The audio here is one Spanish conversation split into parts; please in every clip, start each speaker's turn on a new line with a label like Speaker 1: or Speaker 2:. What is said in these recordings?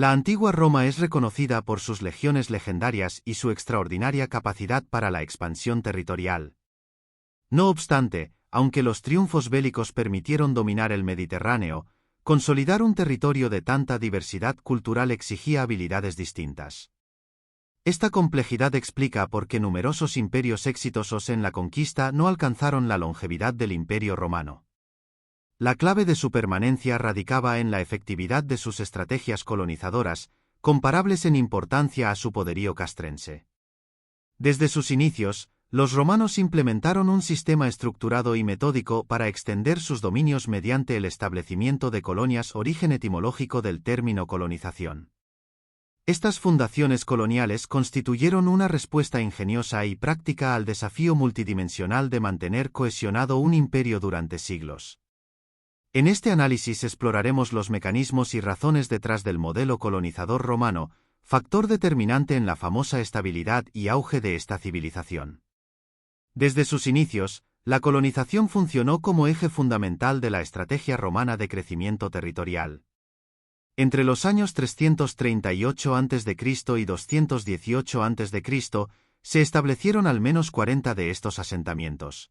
Speaker 1: La antigua Roma es reconocida por sus legiones legendarias y su extraordinaria capacidad para la expansión territorial. No obstante, aunque los triunfos bélicos permitieron dominar el Mediterráneo, consolidar un territorio de tanta diversidad cultural exigía habilidades distintas. Esta complejidad explica por qué numerosos imperios exitosos en la conquista no alcanzaron la longevidad del Imperio Romano. La clave de su permanencia radicaba en la efectividad de sus estrategias colonizadoras, comparables en importancia a su poderío castrense. Desde sus inicios, los romanos implementaron un sistema estructurado y metódico para extender sus dominios mediante el establecimiento de colonias, origen etimológico del término colonización. Estas fundaciones coloniales constituyeron una respuesta ingeniosa y práctica al desafío multidimensional de mantener cohesionado un imperio durante siglos. En este análisis exploraremos los mecanismos y razones detrás del modelo colonizador romano, factor determinante en la famosa estabilidad y auge de esta civilización. Desde sus inicios, la colonización funcionó como eje fundamental de la estrategia romana de crecimiento territorial. Entre los años 338 a.C. y 218 a.C., se establecieron al menos 40 de estos asentamientos.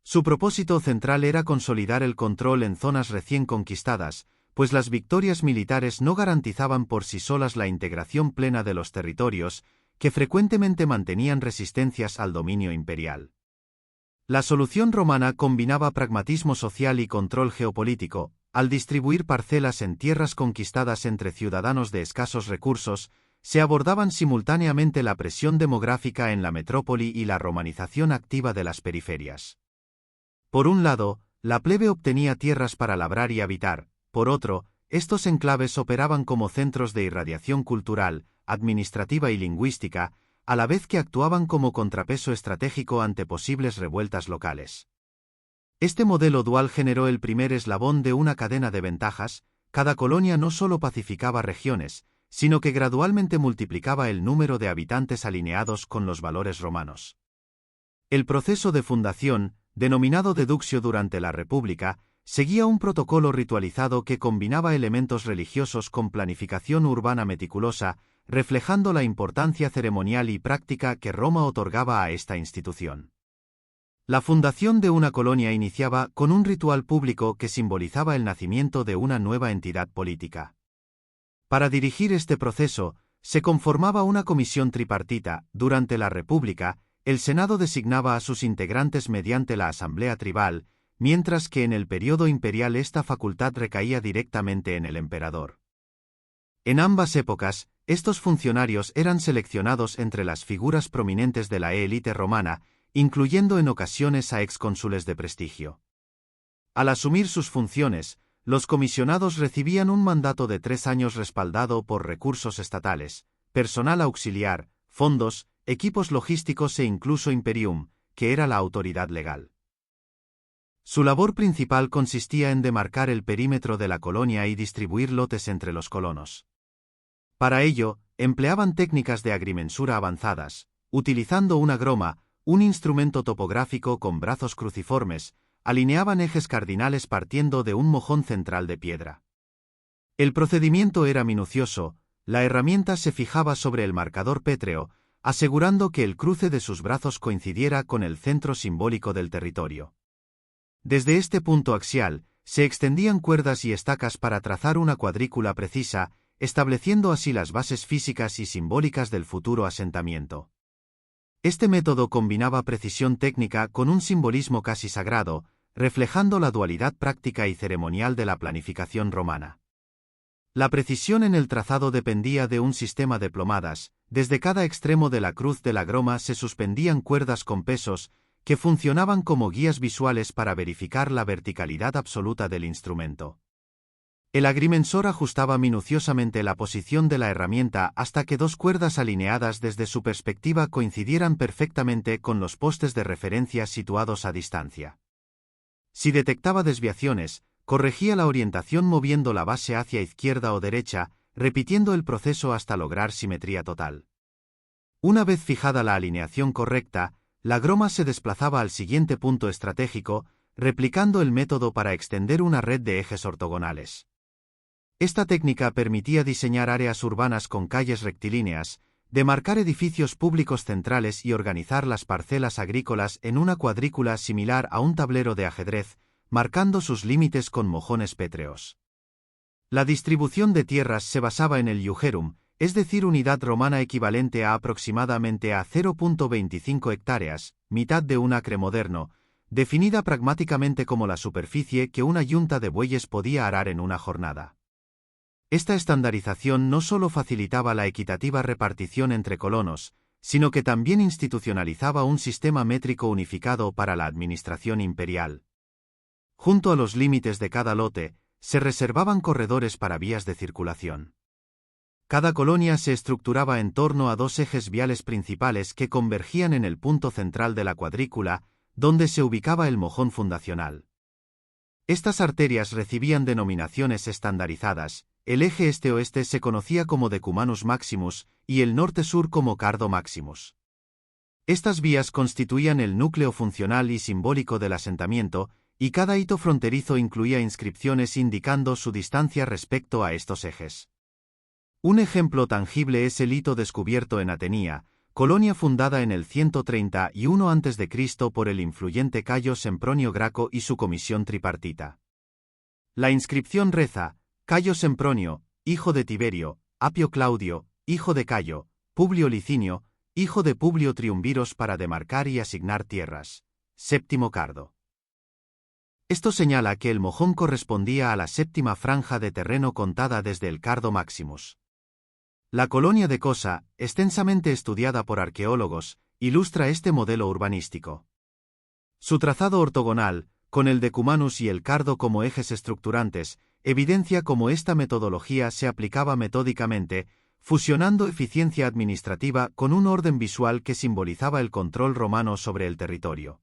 Speaker 1: Su propósito central era consolidar el control en zonas recién conquistadas, pues las victorias militares no garantizaban por sí solas la integración plena de los territorios, que frecuentemente mantenían resistencias al dominio imperial. La solución romana combinaba pragmatismo social y control geopolítico, al distribuir parcelas en tierras conquistadas entre ciudadanos de escasos recursos, se abordaban simultáneamente la presión demográfica en la metrópoli y la romanización activa de las periferias. Por un lado, la plebe obtenía tierras para labrar y habitar, por otro, estos enclaves operaban como centros de irradiación cultural, administrativa y lingüística, a la vez que actuaban como contrapeso estratégico ante posibles revueltas locales. Este modelo dual generó el primer eslabón de una cadena de ventajas. Cada colonia no solo pacificaba regiones, sino que gradualmente multiplicaba el número de habitantes alineados con los valores romanos. El proceso de fundación, denominado deductio durante la República, seguía un protocolo ritualizado que combinaba elementos religiosos con planificación urbana meticulosa, reflejando la importancia ceremonial y práctica que Roma otorgaba a esta institución. La fundación de una colonia iniciaba con un ritual público que simbolizaba el nacimiento de una nueva entidad política. Para dirigir este proceso, se conformaba una comisión tripartita. Durante la República, el Senado designaba a sus integrantes mediante la Asamblea Tribal, mientras que en el período imperial esta facultad recaía directamente en el emperador. En ambas épocas, estos funcionarios eran seleccionados entre las figuras prominentes de la élite romana, incluyendo en ocasiones a excónsules de prestigio. Al asumir sus funciones, los comisionados recibían un mandato de 3 años respaldado por recursos estatales, personal auxiliar, fondos, equipos logísticos e incluso imperium, que era la autoridad legal. Su labor principal consistía en demarcar el perímetro de la colonia y distribuir lotes entre los colonos. Para ello, empleaban técnicas de agrimensura avanzadas, utilizando una groma, un instrumento topográfico con brazos cruciformes, alineaban ejes cardinales partiendo de un mojón central de piedra. El procedimiento era minucioso, la herramienta se fijaba sobre el marcador pétreo, asegurando que el cruce de sus brazos coincidiera con el centro simbólico del territorio. Desde este punto axial, se extendían cuerdas y estacas para trazar una cuadrícula precisa, estableciendo así las bases físicas y simbólicas del futuro asentamiento. Este método combinaba precisión técnica con un simbolismo casi sagrado, reflejando la dualidad práctica y ceremonial de la planificación romana. La precisión en el trazado dependía de un sistema de plomadas. Desde cada extremo de la cruz de la groma se suspendían cuerdas con pesos, que funcionaban como guías visuales para verificar la verticalidad absoluta del instrumento. El agrimensor ajustaba minuciosamente la posición de la herramienta hasta que 2 cuerdas alineadas desde su perspectiva coincidieran perfectamente con los postes de referencia situados a distancia. Si detectaba desviaciones, corregía la orientación moviendo la base hacia izquierda o derecha, repitiendo el proceso hasta lograr simetría total. Una vez fijada la alineación correcta, la groma se desplazaba al siguiente punto estratégico, replicando el método para extender una red de ejes ortogonales. Esta técnica permitía diseñar áreas urbanas con calles rectilíneas, demarcar edificios públicos centrales y organizar las parcelas agrícolas en una cuadrícula similar a un tablero de ajedrez, marcando sus límites con mojones pétreos. La distribución de tierras se basaba en el iugerum, es decir, unidad romana equivalente a aproximadamente a 0.25 hectáreas, mitad de un acre moderno, definida pragmáticamente como la superficie que una yunta de bueyes podía arar en una jornada. Esta estandarización no solo facilitaba la equitativa repartición entre colonos, sino que también institucionalizaba un sistema métrico unificado para la administración imperial. Junto a los límites de cada lote, se reservaban corredores para vías de circulación. Cada colonia se estructuraba en torno a dos ejes viales principales que convergían en el punto central de la cuadrícula, donde se ubicaba el mojón fundacional. Estas arterias recibían denominaciones estandarizadas. El eje este-oeste se conocía como Decumanus Maximus y el norte-sur como Cardo Maximus. Estas vías constituían el núcleo funcional y simbólico del asentamiento, y cada hito fronterizo incluía inscripciones indicando su distancia respecto a estos ejes. Un ejemplo tangible es el hito descubierto en Atenea, colonia fundada en el 131 a.C. por el influyente Cayo Sempronio Graco y su comisión tripartita. La inscripción reza: Cayo Sempronio, hijo de Tiberio, Apio Claudio, hijo de Cayo, Publio Licinio, hijo de Publio Triunviros para demarcar y asignar tierras. Séptimo Cardo. Esto señala que el mojón correspondía a la séptima franja de terreno contada desde el Cardo Maximus. La colonia de Cosa, extensamente estudiada por arqueólogos, ilustra este modelo urbanístico. Su trazado ortogonal, con el decumanus y el cardo como ejes estructurantes, evidencia cómo esta metodología se aplicaba metódicamente, fusionando eficiencia administrativa con un orden visual que simbolizaba el control romano sobre el territorio.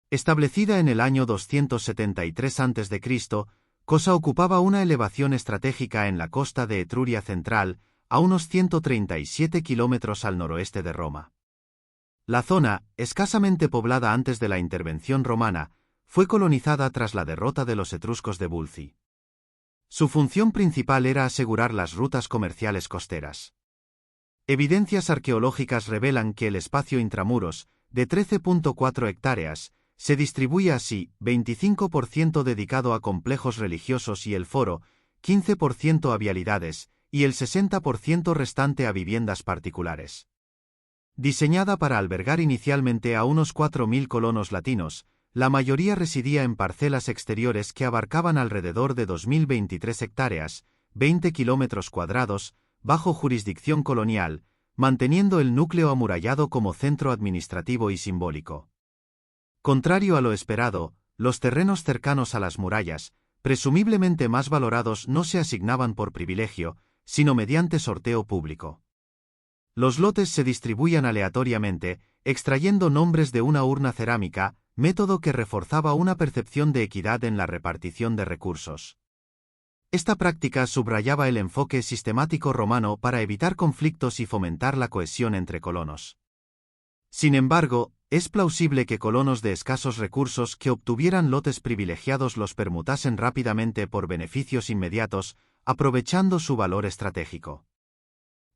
Speaker 1: Establecida en el año 273 a.C., Cosa ocupaba una elevación estratégica en la costa de Etruria central, a unos 137 kilómetros al noroeste de Roma. La zona, escasamente poblada antes de la intervención romana, fue colonizada tras la derrota de los etruscos de Bulci. Su función principal era asegurar las rutas comerciales costeras. Evidencias arqueológicas revelan que el espacio intramuros, de 13.4 hectáreas, se distribuye así: 25% dedicado a complejos religiosos y el foro, 15% a vialidades, y el 60% restante a viviendas particulares. Diseñada para albergar inicialmente a unos 4.000 colonos latinos, la mayoría residía en parcelas exteriores que abarcaban alrededor de 2.023 hectáreas, 20 kilómetros cuadrados, bajo jurisdicción colonial, manteniendo el núcleo amurallado como centro administrativo y simbólico. Contrario a lo esperado, los terrenos cercanos a las murallas, presumiblemente más valorados, no se asignaban por privilegio, sino mediante sorteo público. Los lotes se distribuían aleatoriamente, extrayendo nombres de una urna cerámica, método que reforzaba una percepción de equidad en la repartición de recursos. Esta práctica subrayaba el enfoque sistemático romano para evitar conflictos y fomentar la cohesión entre colonos. Sin embargo, es plausible que colonos de escasos recursos que obtuvieran lotes privilegiados los permutasen rápidamente por beneficios inmediatos, aprovechando su valor estratégico.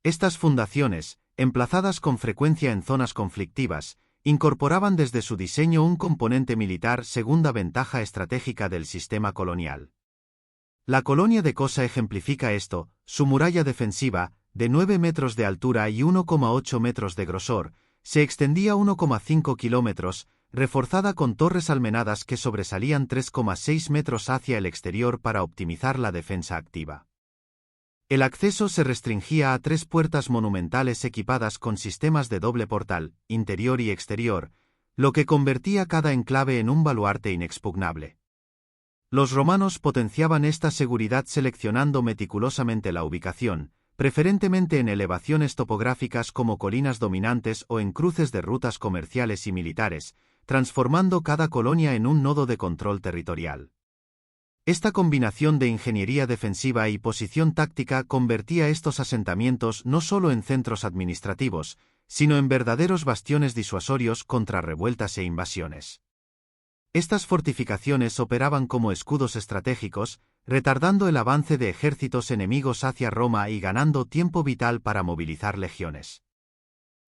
Speaker 1: Estas fundaciones, emplazadas con frecuencia en zonas conflictivas, incorporaban desde su diseño un componente militar, segunda ventaja estratégica del sistema colonial. La colonia de Cosa ejemplifica esto: su muralla defensiva, de 9 metros de altura y 1,8 metros de grosor, se extendía 1,5 kilómetros, reforzada con torres almenadas que sobresalían 3,6 metros hacia el exterior para optimizar la defensa activa. El acceso se restringía a 3 puertas monumentales equipadas con sistemas de doble portal, interior y exterior, lo que convertía cada enclave en un baluarte inexpugnable. Los romanos potenciaban esta seguridad seleccionando meticulosamente la ubicación, preferentemente en elevaciones topográficas como colinas dominantes o en cruces de rutas comerciales y militares, transformando cada colonia en un nodo de control territorial. Esta combinación de ingeniería defensiva y posición táctica convertía estos asentamientos no solo en centros administrativos, sino en verdaderos bastiones disuasorios contra revueltas e invasiones. Estas fortificaciones operaban como escudos estratégicos, retardando el avance de ejércitos enemigos hacia Roma y ganando tiempo vital para movilizar legiones.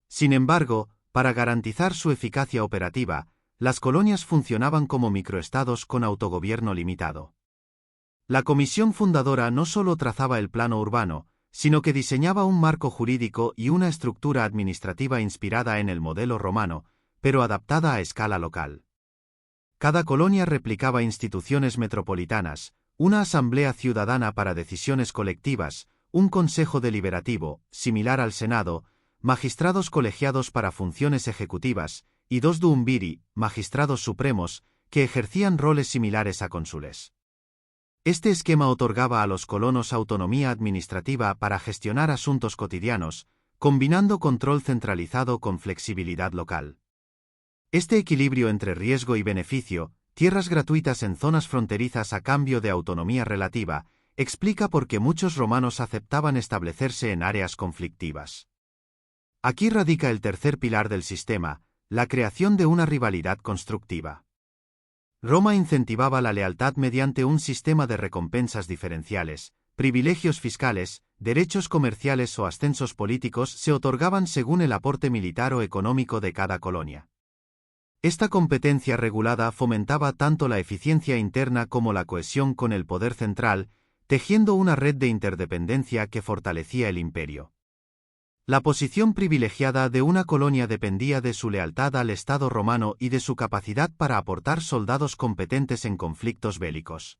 Speaker 1: Sin embargo, para garantizar su eficacia operativa, las colonias funcionaban como microestados con autogobierno limitado. La comisión fundadora no solo trazaba el plano urbano, sino que diseñaba un marco jurídico y una estructura administrativa inspirada en el modelo romano, pero adaptada a escala local. Cada colonia replicaba instituciones metropolitanas, una asamblea ciudadana para decisiones colectivas, un consejo deliberativo, similar al Senado, magistrados colegiados para funciones ejecutivas, y dos duumviri, magistrados supremos, que ejercían roles similares a cónsules. Este esquema otorgaba a los colonos autonomía administrativa para gestionar asuntos cotidianos, combinando control centralizado con flexibilidad local. Este equilibrio entre riesgo y beneficio, tierras gratuitas en zonas fronterizas a cambio de autonomía relativa, explica por qué muchos romanos aceptaban establecerse en áreas conflictivas. Aquí radica el tercer pilar del sistema, la creación de una rivalidad constructiva. Roma incentivaba la lealtad mediante un sistema de recompensas diferenciales, privilegios fiscales, derechos comerciales o ascensos políticos se otorgaban según el aporte militar o económico de cada colonia. Esta competencia regulada fomentaba tanto la eficiencia interna como la cohesión con el poder central, tejiendo una red de interdependencia que fortalecía el imperio. La posición privilegiada de una colonia dependía de su lealtad al Estado romano y de su capacidad para aportar soldados competentes en conflictos bélicos.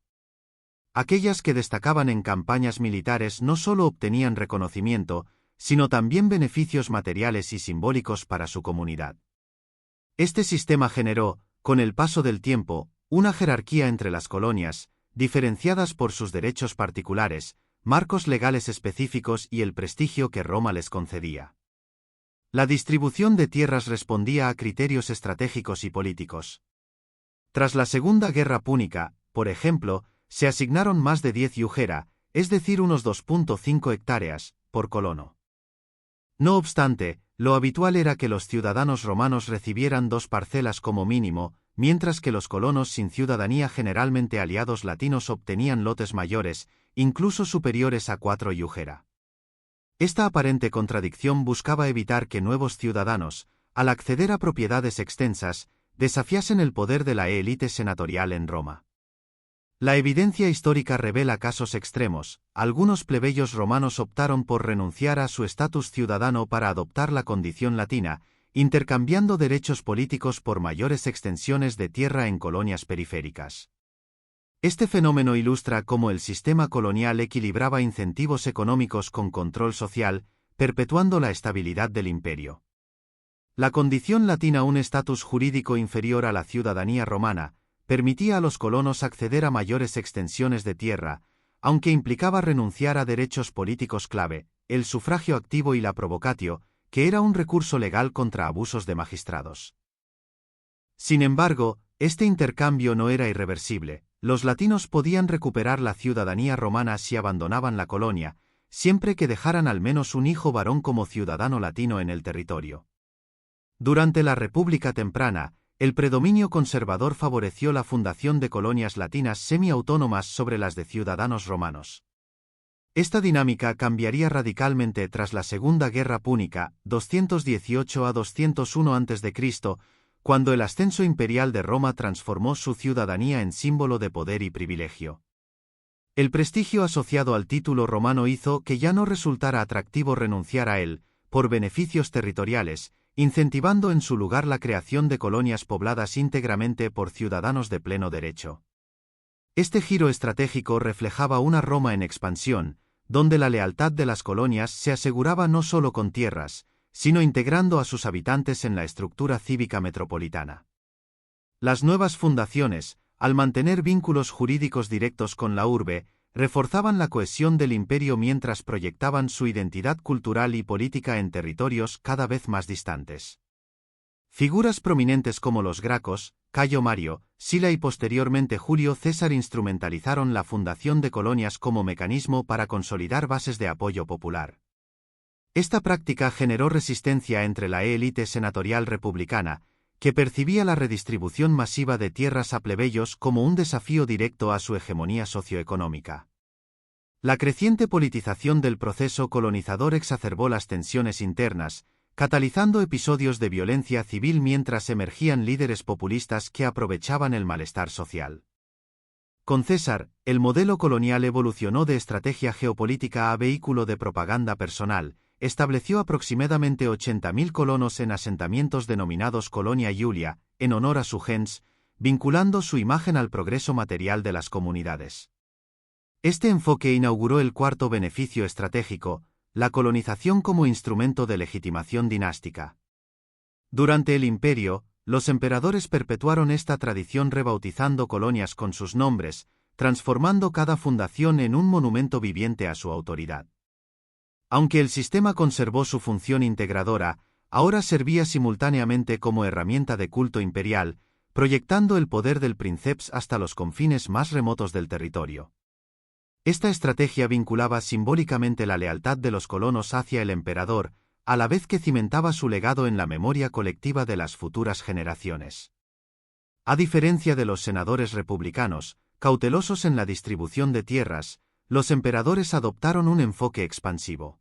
Speaker 1: Aquellas que destacaban en campañas militares no solo obtenían reconocimiento, sino también beneficios materiales y simbólicos para su comunidad. Este sistema generó, con el paso del tiempo, una jerarquía entre las colonias, diferenciadas por sus derechos particulares, marcos legales específicos y el prestigio que Roma les concedía. La distribución de tierras respondía a criterios estratégicos y políticos. Tras la Segunda Guerra Púnica, por ejemplo, se asignaron más de 10 iugera, es decir unos 2.5 hectáreas, por colono. No obstante, lo habitual era que los ciudadanos romanos recibieran 2 parcelas como mínimo, mientras que los colonos sin ciudadanía generalmente aliados latinos obtenían lotes mayores, incluso superiores a 4 iugera. Esta aparente contradicción buscaba evitar que nuevos ciudadanos, al acceder a propiedades extensas, desafiasen el poder de la élite senatorial en Roma. La evidencia histórica revela casos extremos. Algunos plebeyos romanos optaron por renunciar a su estatus ciudadano para adoptar la condición latina, intercambiando derechos políticos por mayores extensiones de tierra en colonias periféricas. Este fenómeno ilustra cómo el sistema colonial equilibraba incentivos económicos con control social, perpetuando la estabilidad del imperio. La condición latina, un estatus jurídico inferior a la ciudadanía romana, permitía a los colonos acceder a mayores extensiones de tierra, aunque implicaba renunciar a derechos políticos clave, el sufragio activo y la provocatio, que era un recurso legal contra abusos de magistrados. Sin embargo, este intercambio no era irreversible. Los latinos podían recuperar la ciudadanía romana si abandonaban la colonia, siempre que dejaran al menos un hijo varón como ciudadano latino en el territorio. Durante la República temprana, el predominio conservador favoreció la fundación de colonias latinas semiautónomas sobre las de ciudadanos romanos. Esta dinámica cambiaría radicalmente tras la Segunda Guerra Púnica, 218 a 201 a.C., cuando el ascenso imperial de Roma transformó su ciudadanía en símbolo de poder y privilegio. El prestigio asociado al título romano hizo que ya no resultara atractivo renunciar a él, por beneficios territoriales, incentivando en su lugar la creación de colonias pobladas íntegramente por ciudadanos de pleno derecho. Este giro estratégico reflejaba una Roma en expansión, donde la lealtad de las colonias se aseguraba no solo con tierras, sino integrando a sus habitantes en la estructura cívica metropolitana. Las nuevas fundaciones, al mantener vínculos jurídicos directos con la urbe, reforzaban la cohesión del imperio mientras proyectaban su identidad cultural y política en territorios cada vez más distantes. Figuras prominentes como los Gracos, Cayo Mario, Sila y posteriormente Julio César instrumentalizaron la fundación de colonias como mecanismo para consolidar bases de apoyo popular. Esta práctica generó resistencia entre la élite senatorial republicana, que percibía la redistribución masiva de tierras a plebeyos como un desafío directo a su hegemonía socioeconómica. La creciente politización del proceso colonizador exacerbó las tensiones internas, catalizando episodios de violencia civil mientras emergían líderes populistas que aprovechaban el malestar social. Con César, el modelo colonial evolucionó de estrategia geopolítica a vehículo de propaganda personal. Estableció aproximadamente 80.000 colonos en asentamientos denominados Colonia Iulia, en honor a su gens, vinculando su imagen al progreso material de las comunidades. Este enfoque inauguró el cuarto beneficio estratégico, la colonización como instrumento de legitimación dinástica. Durante el imperio, los emperadores perpetuaron esta tradición rebautizando colonias con sus nombres, transformando cada fundación en un monumento viviente a su autoridad. Aunque el sistema conservó su función integradora, ahora servía simultáneamente como herramienta de culto imperial, proyectando el poder del princeps hasta los confines más remotos del territorio. Esta estrategia vinculaba simbólicamente la lealtad de los colonos hacia el emperador, a la vez que cimentaba su legado en la memoria colectiva de las futuras generaciones. A diferencia de los senadores republicanos, cautelosos en la distribución de tierras, los emperadores adoptaron un enfoque expansivo.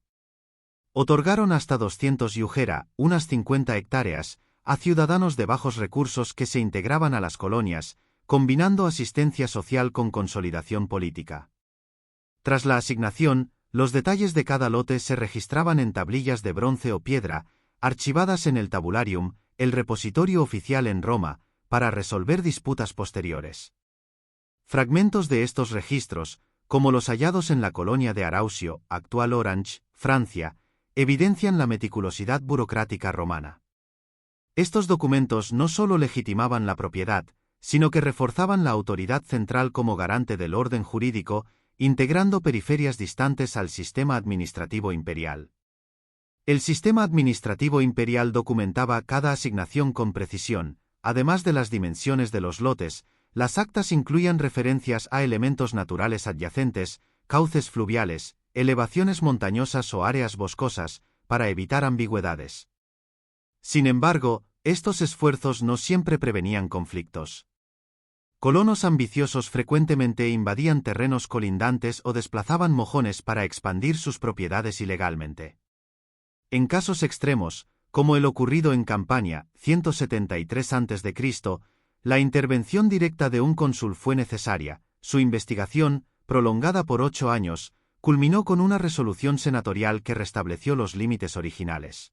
Speaker 1: Otorgaron hasta 200 iugera, unas 50 hectáreas, a ciudadanos de bajos recursos que se integraban a las colonias, combinando asistencia social con consolidación política. Tras la asignación, los detalles de cada lote se registraban en tablillas de bronce o piedra, archivadas en el tabularium, el repositorio oficial en Roma, para resolver disputas posteriores. Fragmentos de estos registros, como los hallados en la colonia de Arausio, actual Orange, Francia, evidencian la meticulosidad burocrática romana. Estos documentos no solo legitimaban la propiedad, sino que reforzaban la autoridad central como garante del orden jurídico, integrando periferias distantes al sistema administrativo imperial. El sistema administrativo imperial documentaba cada asignación con precisión, además de las dimensiones de los lotes. Las actas incluían referencias a elementos naturales adyacentes, cauces fluviales, elevaciones montañosas o áreas boscosas, para evitar ambigüedades. Sin embargo, estos esfuerzos no siempre prevenían conflictos. Colonos ambiciosos frecuentemente invadían terrenos colindantes o desplazaban mojones para expandir sus propiedades ilegalmente. En casos extremos, como el ocurrido en Campania, 173 a.C., la intervención directa de un cónsul fue necesaria. Su investigación, prolongada por 8 años, culminó con una resolución senatorial que restableció los límites originales.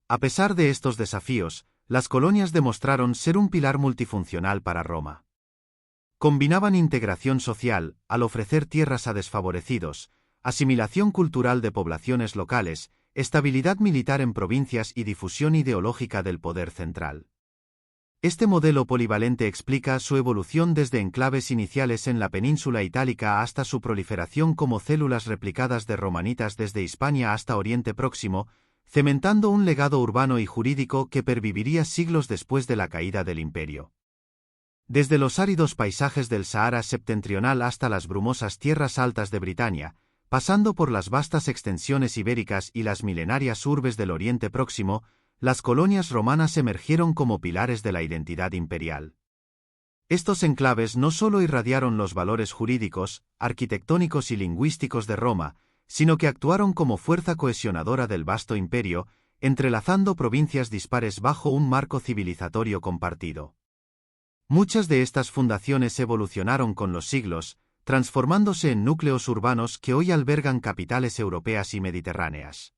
Speaker 1: A pesar de estos desafíos, las colonias demostraron ser un pilar multifuncional para Roma. Combinaban integración social, al ofrecer tierras a desfavorecidos, asimilación cultural de poblaciones locales, estabilidad militar en provincias y difusión ideológica del poder central. Este modelo polivalente explica su evolución desde enclaves iniciales en la península itálica hasta su proliferación como células replicadas de romanitas desde Hispania hasta Oriente Próximo, cementando un legado urbano y jurídico que perviviría siglos después de la caída del imperio. Desde los áridos paisajes del Sahara septentrional hasta las brumosas tierras altas de Britania, pasando por las vastas extensiones ibéricas y las milenarias urbes del Oriente Próximo, las colonias romanas emergieron como pilares de la identidad imperial. Estos enclaves no solo irradiaron los valores jurídicos, arquitectónicos y lingüísticos de Roma, sino que actuaron como fuerza cohesionadora del vasto imperio, entrelazando provincias dispares bajo un marco civilizatorio compartido. Muchas de estas fundaciones evolucionaron con los siglos, transformándose en núcleos urbanos que hoy albergan capitales europeas y mediterráneas.